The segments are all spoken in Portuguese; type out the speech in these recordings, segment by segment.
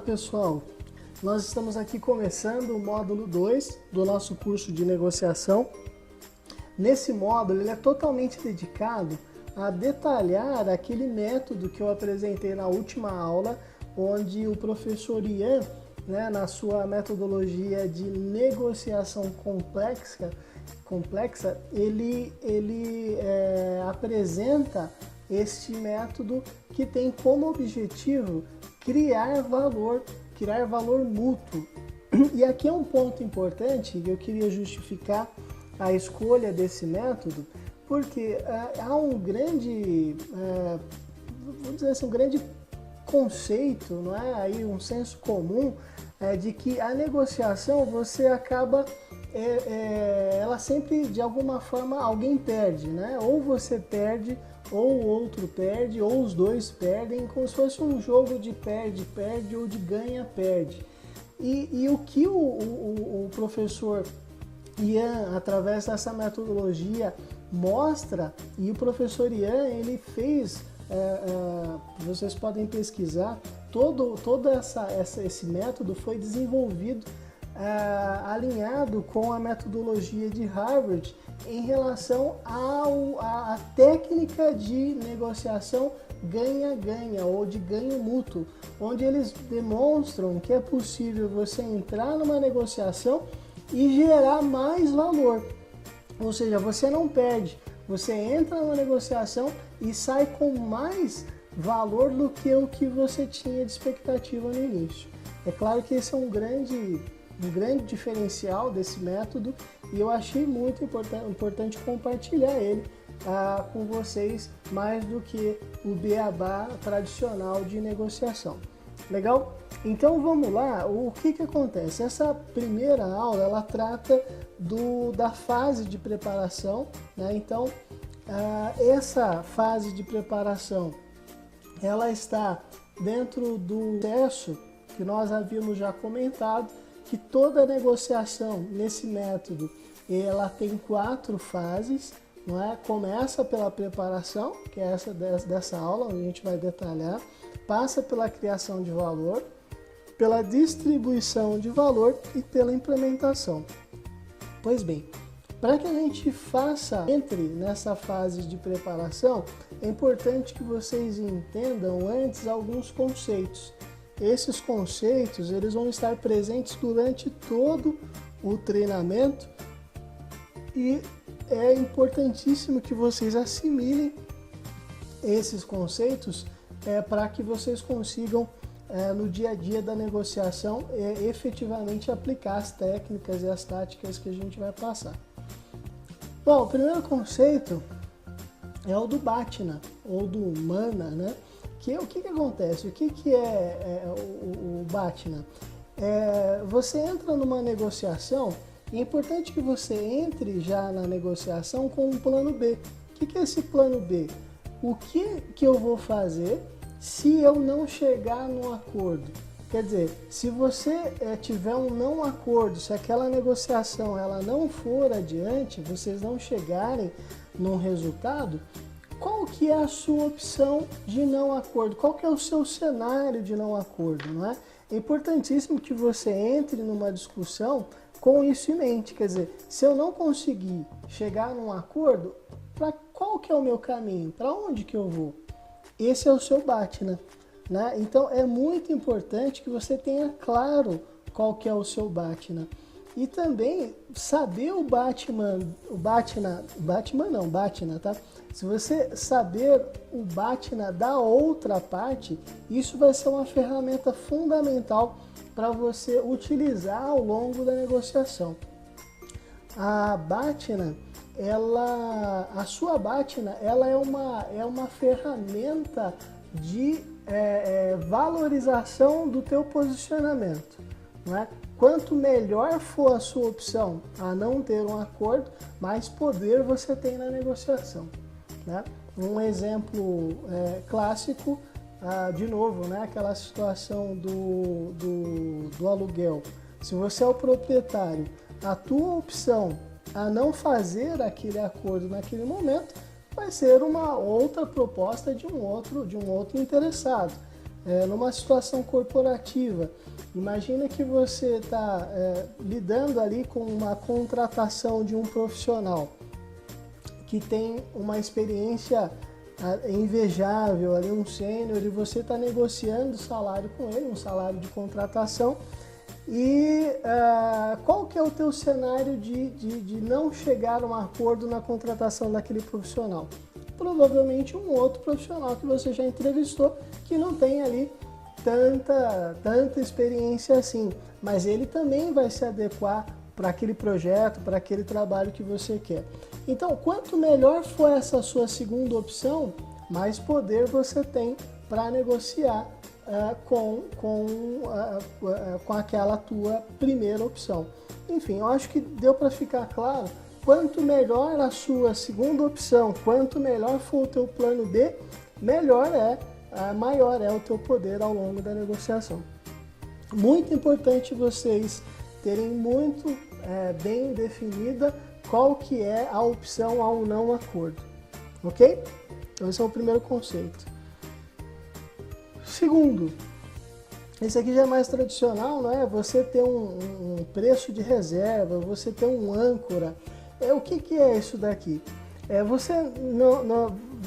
pessoal, nós estamos aqui começando o módulo 2 do nosso curso de negociação. Nesse módulo ele é totalmente dedicado a detalhar aquele método que eu apresentei na última aula, onde o professor Ian, na sua metodologia de negociação complexa, ele apresenta este método que tem como objetivo criar valor mútuo. E aqui é um ponto importante, eu queria justificar a escolha desse método, porque há um grande, vamos dizer assim, um grande conceito, não é? Aí um senso comum de que a negociação você acaba, ela sempre de alguma forma alguém perde, né? Ou você perde, ou o outro perde, ou os dois perdem, como se fosse um jogo de perde-perde ou de ganha-perde. E o que o professor Ian, através dessa metodologia, mostra, e o professor Ian, ele fez, vocês podem pesquisar, todo esse método foi desenvolvido alinhado com a metodologia de Harvard em relação à técnica de negociação ganha-ganha ou de ganho mútuo, onde eles demonstram que é possível você entrar numa negociação e gerar mais valor. Ou seja, você não perde, você entra numa negociação e sai com mais valor do que o que você tinha de expectativa no início. É claro que esse é um grande diferencial desse método e eu achei muito importante compartilhar ele com vocês, mais do que o beabá tradicional de negociação. Legal? Então vamos lá, o que acontece? Essa primeira aula ela trata da fase de preparação, né? Então essa fase de preparação ela está dentro do processo que nós havíamos já comentado, que toda negociação nesse método ela tem 4 fases, não é? Começa pela preparação, que é essa dessa aula, onde a gente vai detalhar, passa pela criação de valor, pela distribuição de valor e pela implementação. Pois bem, para que a gente entre nessa fase de preparação, é importante que vocês entendam antes alguns conceitos. Esses conceitos eles vão estar presentes durante todo o treinamento e é importantíssimo que vocês assimilem esses conceitos para que vocês consigam, no dia a dia da negociação, efetivamente aplicar as técnicas e as táticas que a gente vai passar. Bom, o primeiro conceito é o do BATNA, ou do MANA, né? O que acontece? O que é o BATNA? Você entra numa negociação e é importante que você entre já na negociação com um plano B. O que é esse plano B? O que eu vou fazer se eu não chegar num acordo? Quer dizer, se você tiver um não acordo, se aquela negociação ela não for adiante, vocês não chegarem num resultado, qual que é a sua opção de não acordo? Qual que é o seu cenário de não acordo, não é? É importantíssimo que você entre numa discussão com isso em mente. Quer dizer, se eu não conseguir chegar num acordo, qual que é o meu caminho? Para onde que eu vou? Esse é o seu BATNA, né? Então é muito importante que você tenha claro qual que é o seu BATNA. E também saber o BATNA, tá? Se você saber o BATNA da outra parte, isso vai ser uma ferramenta fundamental para você utilizar ao longo da negociação. A BATNA, a sua BATNA, ela é uma ferramenta de valorização do teu posicionamento, não é? Quanto melhor for a sua opção a não ter um acordo, mais poder você tem na negociação, né? Um exemplo clássico, de novo, né? Aquela situação do aluguel. Se você é o proprietário, a tua opção a não fazer aquele acordo naquele momento vai ser uma outra proposta de um outro interessado. numa situação corporativa, imagina que você está lidando ali com uma contratação de um profissional que tem uma experiência invejável, ali um sênior, e você está negociando salário com ele, um salário de contratação, e qual que é o teu cenário de não chegar a um acordo na contratação daquele profissional? Provavelmente um outro profissional que você já entrevistou, que não tem ali tanta experiência assim, mas ele também vai se adequar para aquele projeto, para aquele trabalho que você quer. Então, quanto melhor for essa sua segunda opção, mais poder você tem para negociar com aquela tua primeira opção. Enfim, eu acho que deu para ficar claro. Quanto melhor a sua segunda opção, quanto melhor for o teu plano B, maior é o teu poder ao longo da negociação. Muito importante vocês terem muito bem definida qual que é a opção ao não acordo, ok? Então esse é o primeiro conceito. Segundo, esse aqui já é mais tradicional, não é? Você ter um preço de reserva, você ter um âncora. O que é isso daqui?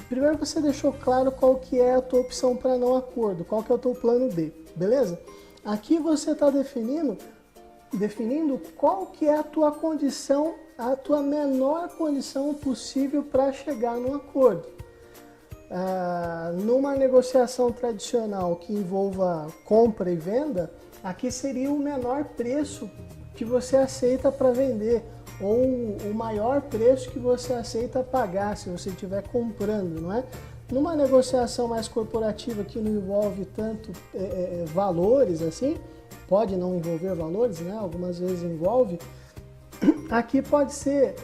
Primeiro você deixou claro qual que é a tua opção para não acordo, qual que é o teu plano B, beleza? Aqui você está definindo qual que é a tua condição, a tua menor condição possível para chegar num acordo. Numa negociação tradicional que envolva compra e venda, aqui seria o menor preço que você aceita para vender, ou o maior preço que você aceita pagar se você estiver comprando, não é? Numa negociação mais corporativa que não envolve tanto valores assim, pode não envolver valores, né? Algumas vezes envolve. Aqui pode ser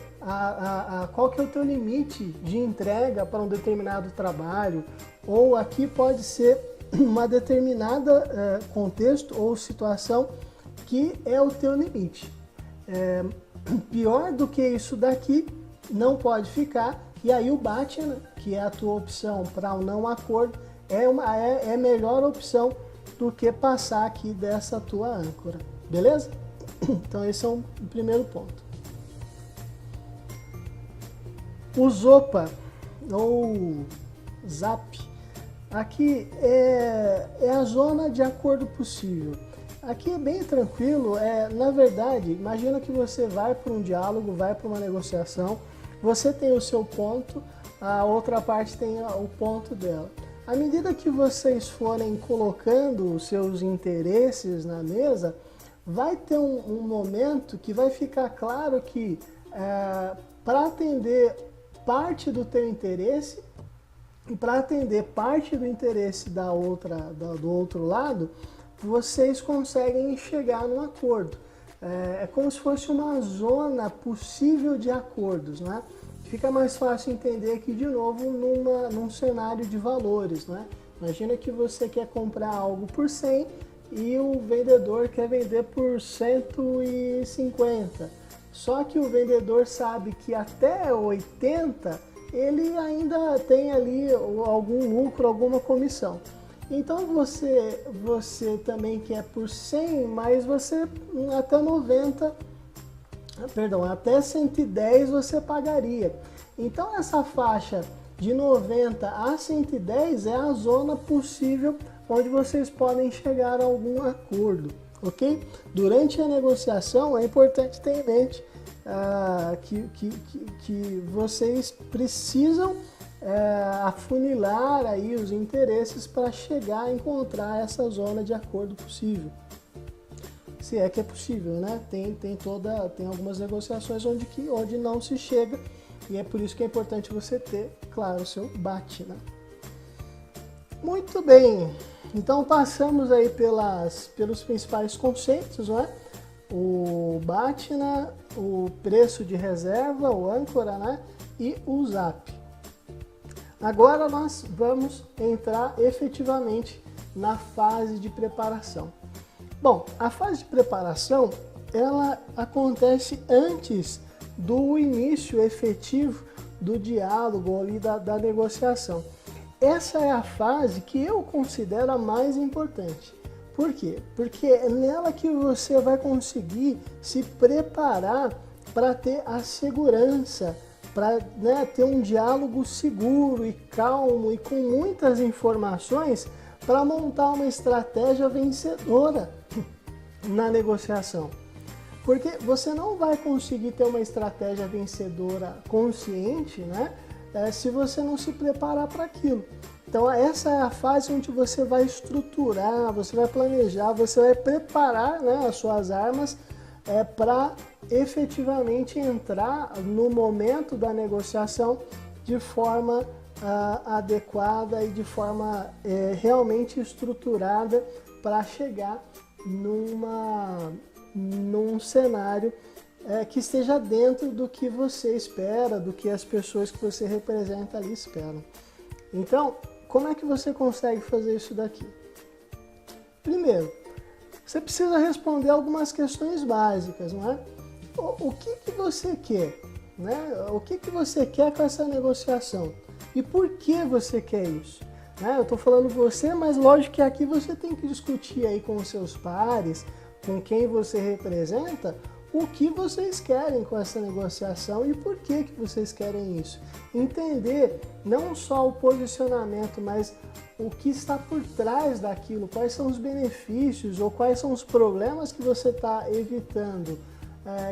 qual que é o teu limite de entrega para um determinado trabalho, ou aqui pode ser uma determinada contexto ou situação que é o teu limite. Pior do que isso daqui não pode ficar, e aí o BATNA, que é a tua opção para um não acordo, é melhor opção do que passar aqui dessa tua âncora, beleza? Então esse é o primeiro ponto. O ZOPA, ou ZAP, aqui é a zona de acordo possível. Aqui é bem tranquilo, na verdade, imagina que você vai para um diálogo, vai para uma negociação, você tem o seu ponto, a outra parte tem o ponto dela. À medida que vocês forem colocando os seus interesses na mesa, vai ter um momento que vai ficar claro que para atender parte do teu interesse e para atender parte do interesse do outro lado, vocês conseguem chegar num acordo. É como se fosse uma zona possível de acordos, né? Fica mais fácil entender aqui de novo num cenário de valores, né? Imagina que você quer comprar algo por 100 e o vendedor quer vender por 150. Só que o vendedor sabe que até 80 ele ainda tem ali algum lucro, alguma comissão. Então você também quer por 100, mas você até 110 você pagaria. Então essa faixa de 90 a 110 é a zona possível onde vocês podem chegar a algum acordo, ok? Durante a negociação é importante ter em mente que vocês precisam afunilar aí os interesses para chegar a encontrar essa zona de acordo possível. Se é que é possível, né? Tem algumas negociações onde não se chega, e é por isso que é importante você ter, claro, o seu BATNA. Muito bem, então passamos aí pelos principais conceitos, né? O BATNA, o preço de reserva, o âncora, né? E o ZAP. Agora nós vamos entrar efetivamente na fase de preparação. Bom, a fase de preparação, ela acontece antes do início efetivo do diálogo ali da negociação. essa é a fase que eu considero a mais importante. Por quê? Porque é nela que você vai conseguir se preparar para ter a segurança, para, né, ter um diálogo seguro e calmo e com muitas informações para montar uma estratégia vencedora na negociação. Porque você não vai conseguir ter uma estratégia vencedora consciente, né, se você não se preparar para aquilo. Então essa é a fase onde você vai estruturar, você vai planejar, você vai preparar, né, as suas armas para efetivamente entrar no momento da negociação de forma adequada e de forma realmente estruturada para chegar num cenário que esteja dentro do que você espera, do que as pessoas que você representa ali esperam. Então, como é que você consegue fazer isso daqui? Primeiro, você precisa responder algumas questões básicas, não é? O que você quer? Né? O que você quer com essa negociação? E por que você quer isso? Né? Eu estou falando você, mas lógico que aqui você tem que discutir aí com os seus pares, com quem você representa, o que vocês querem com essa negociação e por que vocês querem isso. Entender não só o posicionamento, mas o que está por trás daquilo, quais são os benefícios ou quais são os problemas que você está evitando.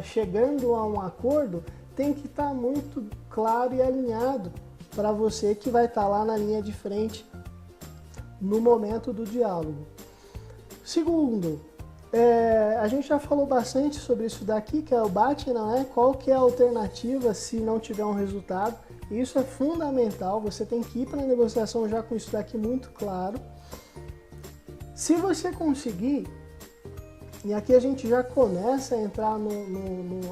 Chegando a um acordo, tem que estar muito claro e alinhado para você que vai estar lá na linha de frente no momento do diálogo. Segundo, a gente já falou bastante sobre isso daqui, que é o BAT, não é? Qual que é a alternativa se não tiver um resultado? Isso é fundamental, você tem que ir para a negociação já com isso daqui muito claro. Se você conseguir, e aqui a gente já começa a entrar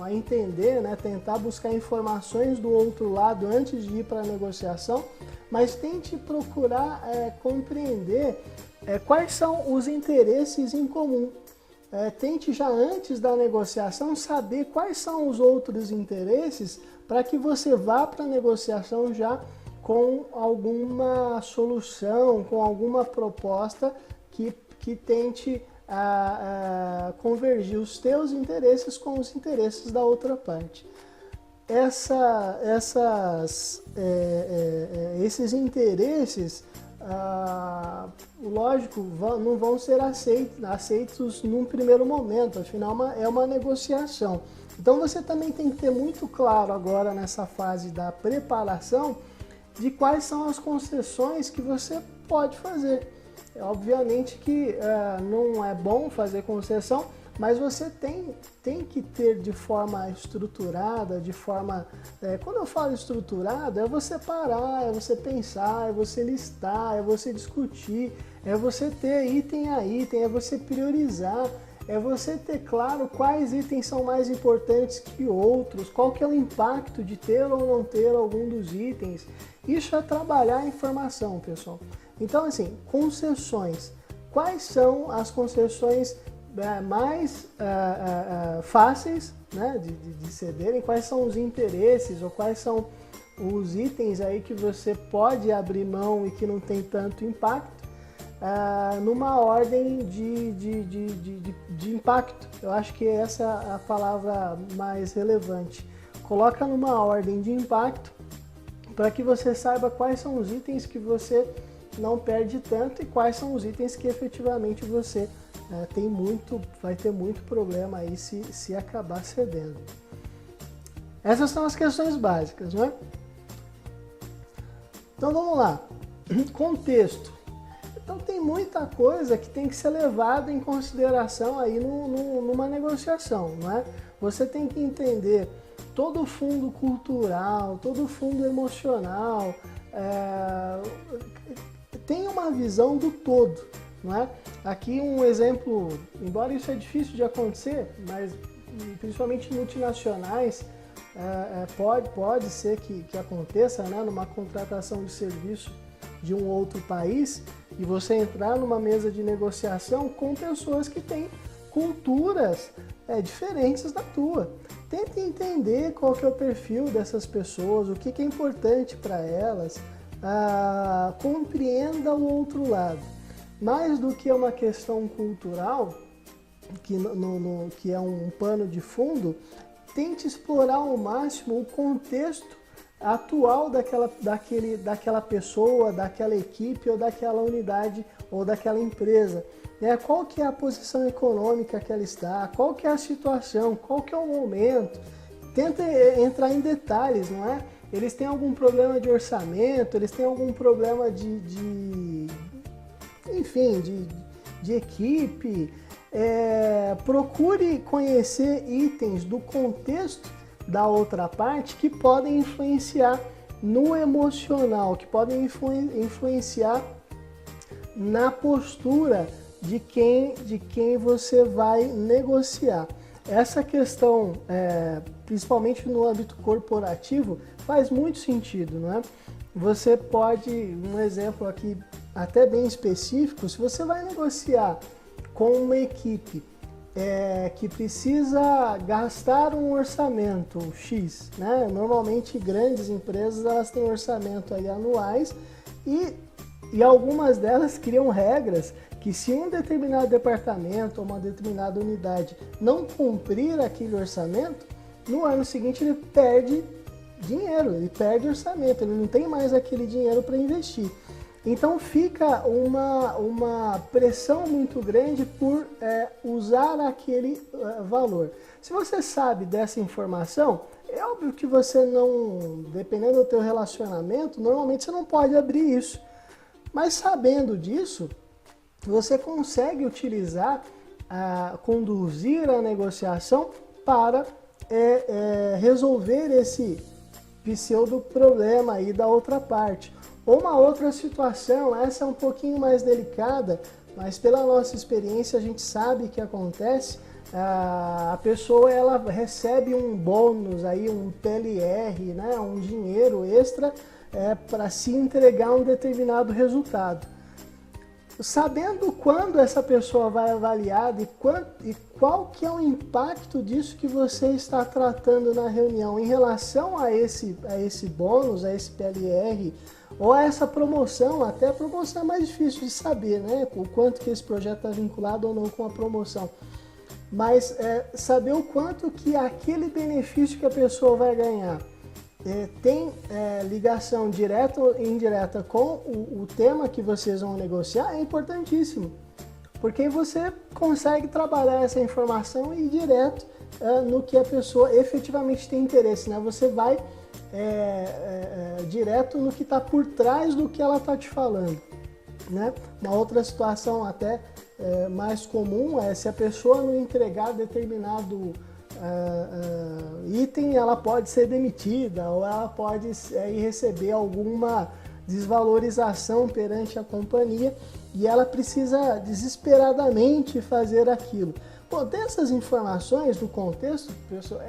a entender, né? Tentar buscar informações do outro lado antes de ir para a negociação, mas tente procurar compreender quais são os interesses em comum. Tente já antes da negociação saber quais são os outros interesses para que você vá para a negociação já com alguma solução, com alguma proposta que tente convergir os teus interesses com os interesses da outra parte. Esses interesses, lógico, não vão ser aceitos num primeiro momento, afinal é uma negociação. Então você também tem que ter muito claro agora nessa fase da preparação de quais são as concessões que você pode fazer. Obviamente que não é bom fazer concessão, mas você tem que ter de forma estruturada, de forma... quando eu falo estruturada, é você parar, é você pensar, é você listar, é você discutir, é você ter item a item, é você priorizar, é você ter claro quais itens são mais importantes que outros, qual que é o impacto de ter ou não ter algum dos itens. Isso é trabalhar a informação, pessoal. Então, assim, concessões. Quais são as concessões mais fáceis, né, de cederem? Quais são os interesses ou quais são os itens aí que você pode abrir mão e que não tem tanto impacto? Numa ordem de impacto. Eu acho que essa é a palavra mais relevante. Coloca numa ordem de impacto para que você saiba quais são os itens que você não perde tanto e quais são os itens que efetivamente você vai ter muito problema aí se acabar cedendo. Essas são as questões básicas, não é? Então vamos lá. Contexto. Então tem muita coisa que tem que ser levada em consideração aí numa negociação, não é? Você tem que entender todo o fundo cultural, todo o fundo emocional, tem uma visão do todo, não é? Aqui um exemplo, embora isso é difícil de acontecer, mas principalmente multinacionais, pode ser que aconteça, né, numa contratação de serviço de um outro país e você entrar numa mesa de negociação com pessoas que têm culturas diferentes da tua. Tente entender qual que é o perfil dessas pessoas, o que é importante para elas, compreenda o outro lado. Mais do que uma questão cultural, que é um pano de fundo, tente explorar ao máximo o contexto atual daquela pessoa, daquela equipe ou daquela unidade ou daquela empresa. Qual que é a posição econômica que ela está, qual que é a situação, qual que é o momento. Tenta entrar em detalhes, não é? Eles têm algum problema de orçamento, eles têm algum problema de equipe. Procure conhecer itens do contexto da outra parte que podem influenciar no emocional, que podem influenciar na postura de quem você vai negociar. Essa questão, principalmente no âmbito corporativo, faz muito sentido, não é? Você pode, um exemplo aqui até bem específico, se você vai negociar com uma equipe que precisa gastar um orçamento X, né? Normalmente grandes empresas elas têm orçamento aí anuais e algumas delas criam regras que se um determinado departamento ou uma determinada unidade não cumprir aquele orçamento, no ano seguinte ele perde dinheiro, ele perde orçamento, ele não tem mais aquele dinheiro para investir. Então fica uma pressão muito grande por usar aquele valor. Se você sabe dessa informação, é óbvio que você não, dependendo do teu relacionamento, normalmente você não pode abrir isso. Mas sabendo disso, você consegue utilizar, conduzir a negociação para resolver esse pseudo problema aí da outra parte. Uma outra situação, essa é um pouquinho mais delicada, mas pela nossa experiência a gente sabe que acontece, a pessoa ela recebe um bônus, aí, um PLR, né, um dinheiro extra para se entregar um determinado resultado. Sabendo quando essa pessoa vai avaliar e qual que é o impacto disso que você está tratando na reunião em relação a esse bônus, a esse PLR, ou a essa promoção, até a promoção é mais difícil de saber, né? O quanto que esse projeto está vinculado ou não com a promoção. Mas saber o quanto que aquele benefício que a pessoa vai ganhar tem ligação direta ou indireta com o tema que vocês vão negociar é importantíssimo. Porque você consegue trabalhar essa informação e ir direto no que a pessoa efetivamente tem interesse, né? Você vai direto no que está por trás do que ela está te falando, né? Uma outra situação até mais comum é se a pessoa não entregar determinado item, ela pode ser demitida ou ela pode receber alguma desvalorização perante a companhia e ela precisa desesperadamente fazer aquilo. Bom, dessas informações do contexto, pessoal,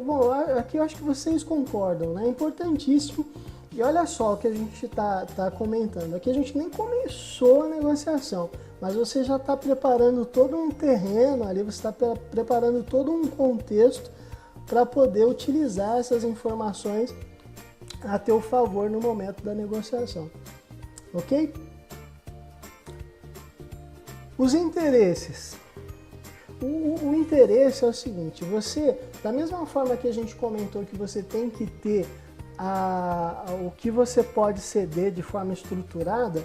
bom, aqui eu acho que vocês concordam, né? É importantíssimo. E olha só o que a gente está comentando. Aqui a gente nem começou a negociação, mas você já está preparando todo um terreno ali, você está preparando todo um contexto para poder utilizar essas informações a teu favor no momento da negociação. Ok? Os interesses. O interesse é o seguinte, você, da mesma forma que a gente comentou que você tem que ter o que você pode ceder de forma estruturada,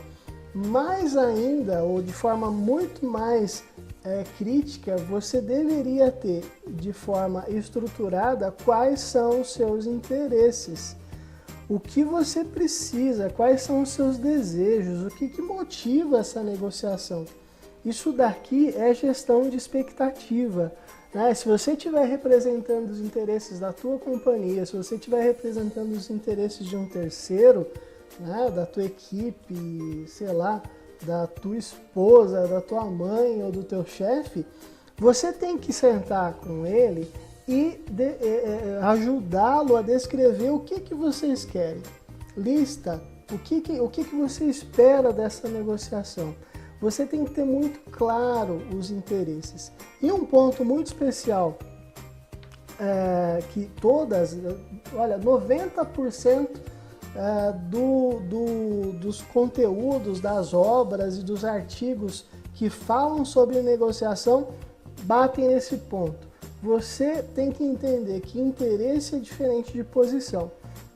mais ainda, ou de forma muito mais crítica, você deveria ter de forma estruturada quais são os seus interesses, o que você precisa, quais são os seus desejos, o que motiva essa negociação. Isso daqui é gestão de expectativa, né? Se você estiver representando os interesses da tua companhia, se você estiver representando os interesses de um terceiro, né, da tua equipe, sei lá, da tua esposa, da tua mãe ou do teu chefe, você tem que sentar com ele e ajudá-lo a descrever o que vocês querem. Lista o que você espera dessa negociação. Você tem que ter muito claro os interesses. E um ponto muito especial, que 90% dos conteúdos, das obras e dos artigos que falam sobre negociação batem nesse ponto. Você tem que entender que interesse é diferente de posição.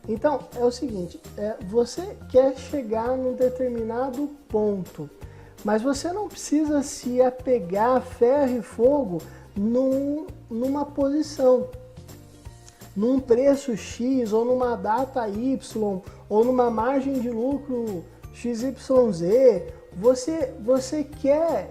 Então, é o seguinte, você quer chegar num determinado ponto, mas você não precisa se apegar a ferro e fogo numa posição, num preço X, ou numa data Y, ou numa margem de lucro XYZ. Você quer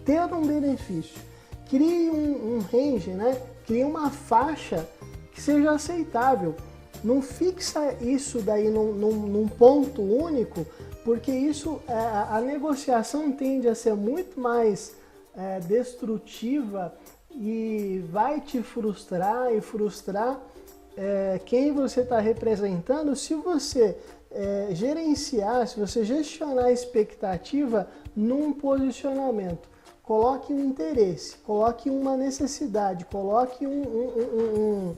ter um benefício. Crie um range, né? Crie uma faixa que seja aceitável. Não fixa isso daí num ponto único, porque isso, a negociação tende a ser muito mais destrutiva e vai te frustrar e frustrar quem você está representando se você gerenciar, se você gestionar a expectativa num posicionamento. Coloque um interesse, coloque uma necessidade, coloque um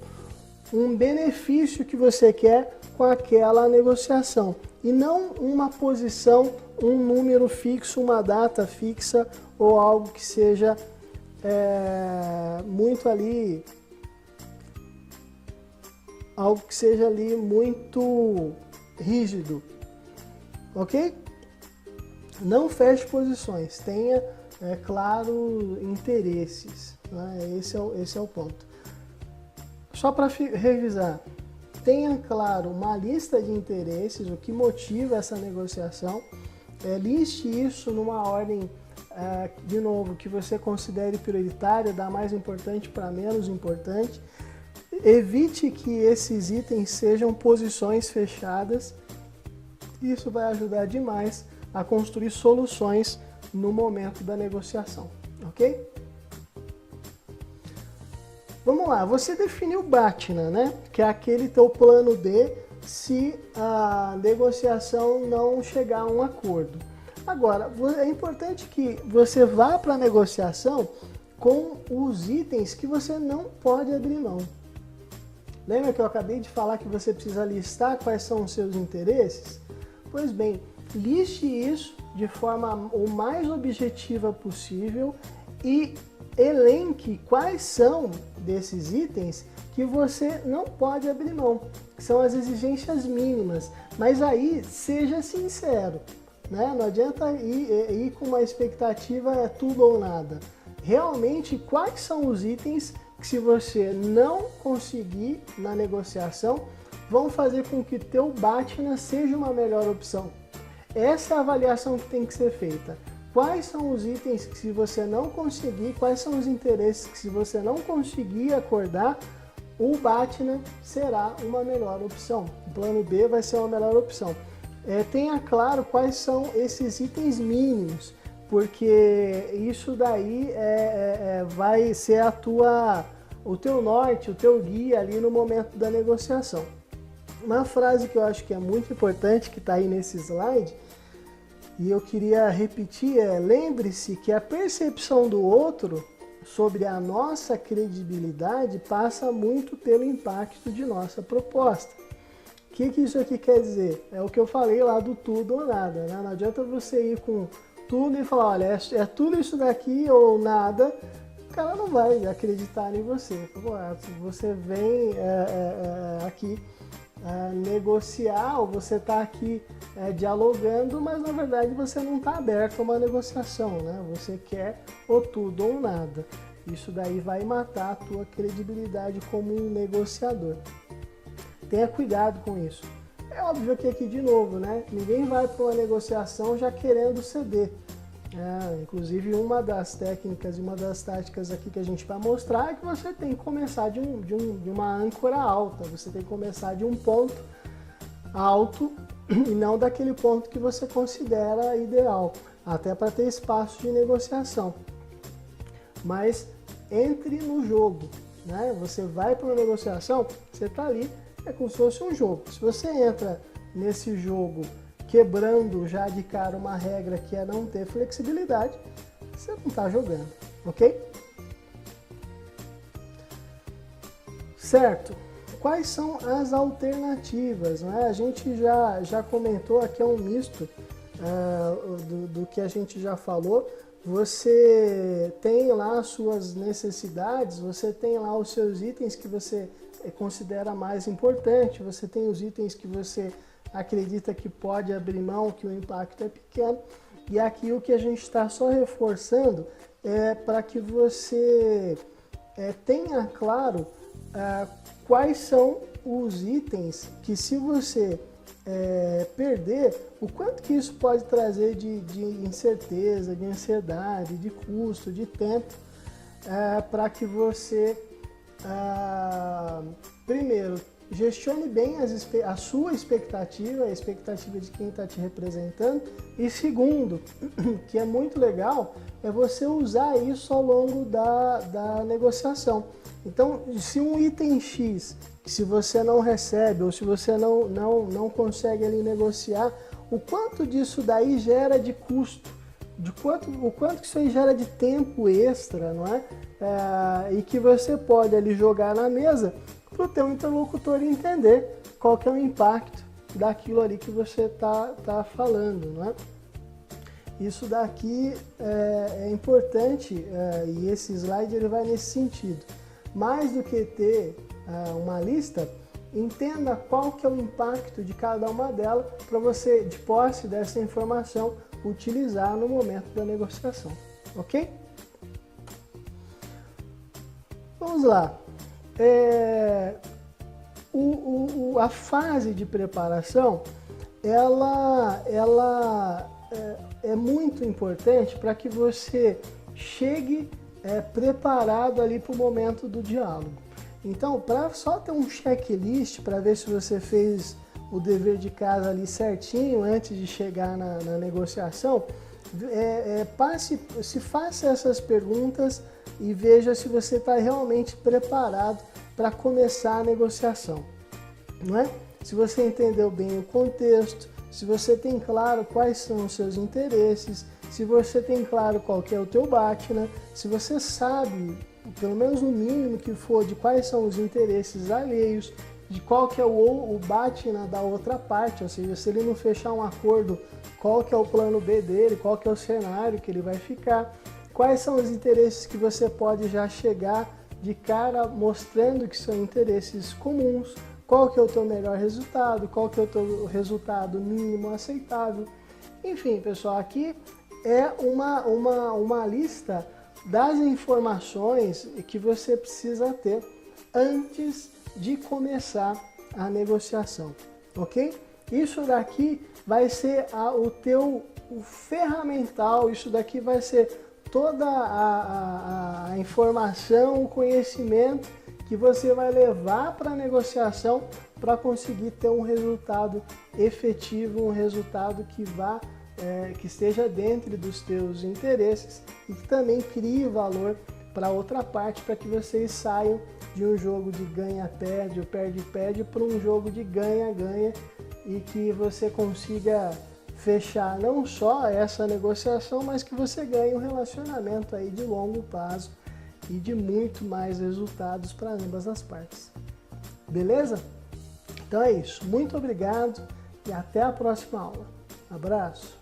benefício que você quer com aquela negociação. E não uma posição, um número fixo, uma data fixa ou algo que seja muito ali, algo que seja ali muito rígido, ok? Não feche posições, tenha, claro, interesses, né? Esse é o ponto. Só para revisar, tenha claro uma lista de interesses, o que motiva essa negociação, liste isso numa ordem, de novo, que você considere prioritária, da mais importante para menos importante. Evite que esses itens sejam posições fechadas. Isso vai ajudar demais a construir soluções no momento da negociação, ok? Vamos lá, você definiu o BATNA, né? Que é aquele teu plano B se a negociação não chegar a um acordo. Agora, é importante que você vá para a negociação com os itens que você não pode abrir mão. Lembra que eu acabei de falar que você precisa listar quais são os seus interesses? Pois bem, liste isso de forma o mais objetiva possível e elenque quais são desses itens que você não pode abrir mão, que são as exigências mínimas. Mas aí, seja sincero, né? Não adianta ir com uma expectativa tudo ou nada. Realmente, quais são os itens que, se você não conseguir na negociação, vão fazer com que teu BATNA seja uma melhor opção? Essa é a avaliação que tem que ser feita. Quais são os itens que, se você não conseguir, quais são os interesses que, se você não conseguir acordar, o BATNA será uma melhor opção. O plano B vai ser uma melhor opção. Tenha claro quais são esses itens mínimos, porque isso daí vai ser o teu norte, o teu guia ali no momento da negociação. Uma frase que eu acho que é muito importante, que está aí nesse slide, e eu queria repetir, lembre-se que a percepção do outro sobre a nossa credibilidade passa muito pelo impacto de nossa proposta. O que isso aqui quer dizer? É o que eu falei lá do tudo ou nada, né? Não adianta você ir com tudo e falar, olha, é tudo isso daqui ou nada, o cara não vai acreditar em você. Você vem aqui negociar, ou você está aqui dialogando, mas na verdade você não está aberto a uma negociação, né? Você quer ou tudo ou nada. Isso daí vai matar a tua credibilidade como um negociador. Tenha cuidado com isso. É óbvio que aqui de novo, né? Ninguém vai para uma negociação já querendo ceder. Inclusive uma das técnicas e uma das táticas aqui que a gente vai mostrar é que você tem que começar de uma âncora alta, você tem que começar de um ponto alto e não daquele ponto que você considera ideal, até para ter espaço de negociação. Mas entre no jogo, né? Você vai para uma negociação, você está ali, é como se fosse um jogo. Se você entra nesse jogo quebrando já de cara uma regra que é não ter flexibilidade, você não está jogando, ok? Certo? quais são as alternativas, né? A gente já comentou aqui, é um misto do que a gente já falou. Você tem lá as suas necessidades, você tem lá os seus itens que você considera mais importante, você tem os itens que você acredita que pode abrir mão, que o impacto é pequeno, e aqui o que a gente está só reforçando é para que você tenha claro quais são os itens que, se você perder, o quanto que isso pode trazer de incerteza, de ansiedade, de custo, de tempo, para que você, primeiro, gestione bem a sua expectativa, a expectativa de quem está te representando, e segundo, que é muito legal, é você usar isso ao longo da negociação. Então, se um item X, que se você não recebe ou se você não consegue ali negociar, o quanto disso daí gera de custo, o quanto que isso aí gera de tempo extra, não é? E que você pode ali jogar na mesa para o teu interlocutor entender qual que é o impacto daquilo ali que você tá falando, não é? Isso daqui é importante, e esse slide ele vai nesse sentido. Mais do que ter uma lista, entenda qual que é o impacto de cada uma delas para você, de posse dessa informação, utilizar no momento da negociação, ok? Vamos lá. A fase de preparação, ela é muito importante para que você chegue preparado ali para o momento do diálogo. Então, para só ter um checklist para ver se você fez o dever de casa ali certinho antes de chegar na negociação, faça essas perguntas e veja se você está realmente preparado para começar a negociação, não é? Se você entendeu bem o contexto, se você tem claro quais são os seus interesses, se você tem claro qual que é o teu BATNA, se você sabe, pelo menos o mínimo que for, de quais são os interesses alheios, de qual que é o BATNA da outra parte, ou seja, se ele não fechar um acordo, qual que é o plano B dele, qual que é o cenário que ele vai ficar, quais são os interesses que você pode já chegar de cara mostrando que são interesses comuns, qual que é o teu melhor resultado, qual que é o teu resultado mínimo aceitável. Enfim, pessoal, aqui é uma lista das informações que você precisa ter antes de começar a negociação, ok? Isso daqui vai ser o ferramental, isso daqui vai ser toda a informação, o conhecimento que você vai levar para a negociação para conseguir ter um resultado efetivo, um resultado que esteja dentro dos teus interesses e que também crie valor para outra parte, para que vocês saiam de um jogo de ganha-perde ou perde-perde para um jogo de ganha-ganha e que você consiga fechar não só essa negociação, mas que você ganhe um relacionamento aí de longo prazo e de muito mais resultados para ambas as partes. Beleza? Então é isso. Muito obrigado e até a próxima aula. Abraço!